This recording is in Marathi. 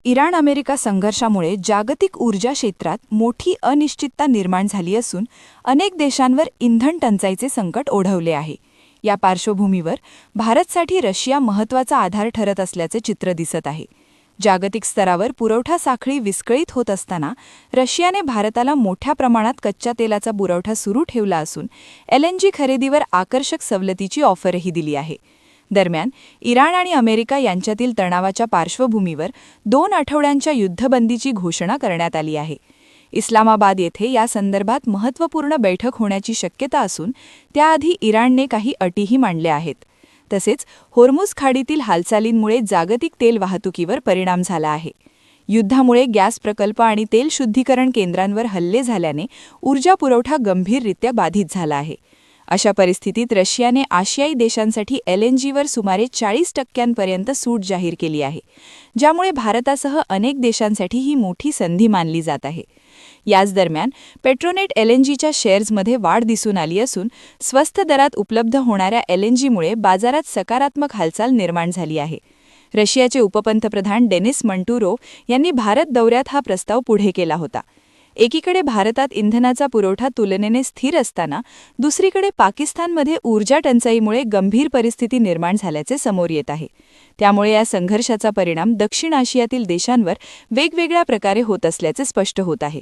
इराण-अमेरिका संघर्षामुळे जागतिक ऊर्जा क्षेत्रात मोठी अनिश्चितता निर्माण झाली असून अनेक देशांवर इंधन टंचाईचे संकट ओढवले आहे. या पार्श्वभूमीवर भारतासाठी रशिया महत्त्वाचा आधार ठरत असल्याचे चित्र दिसत आहे. जागतिक स्तरावर पुरवठा साखळी विस्कळीत होत असताना रशियाने भारताला मोठ्या प्रमाणात कच्च्या तेलाचा पुरवठा सुरू ठेवला असून LNG खरेदीवर आकर्षक सवलतीची ऑफरही दिली आहे. दरम्यान इराण आणि अमेरिका यांच्यातील तणावाच्या पार्श्वभूमीवर 2 आठवड्यांच्या युद्धबंदीची घोषणा करण्यात आली आहे. इस्लामाबाद येथे या संदर्भात महत्त्वपूर्ण बैठक होण्याची शक्यता असून त्याआधी इराणने काही अटीही मांडल्या आहेत. तसेच होर्मुझ खाडीतील हालचालींमुळे जागतिक तेल वाहतुकीवर परिणाम झाला आहे. युद्धामुळे गॅस प्रकल्प आणि तेल शुद्धीकरण केंद्रांवर हल्ले झाल्याने ऊर्जा पुरवठा गंभीररित्या बाधित झाला आहे. अशा परिस्थितीत रशियाने आशियाई देशांसाठी LNGवर सुमारे 40% सूट जाहीर केली आहे, ज्यामुळे भारतासह अनेक देशांसाठी ही मोठी संधी मानली जात आहे. याच दरम्यान पेट्रोनेट LNGच्या शेअर्समध्ये वाढ दिसून आली असून स्वस्त दरात उपलब्ध होणाऱ्या LNGमुळे बाजारात सकारात्मक हालचाल निर्माण झाली आहे. रशियाचे उपपंतप्रधान डेनिस मंटुरोव यांनी भारत दौऱ्यात हा प्रस्ताव पुढे केला होता. एकीकडे भारतात इंधनाचा पुरवठा तुलनेने स्थिर असताना दुसरीकडे पाकिस्तानमध्ये ऊर्जा टंचाईमुळे गंभीर परिस्थिती निर्माण झाल्याचे समोर येत आहे. त्यामुळे या संघर्षाचा परिणाम दक्षिण आशियातील देशांवर वेगवेगळ्या प्रकारे होत असल्याचे स्पष्ट होत आहे.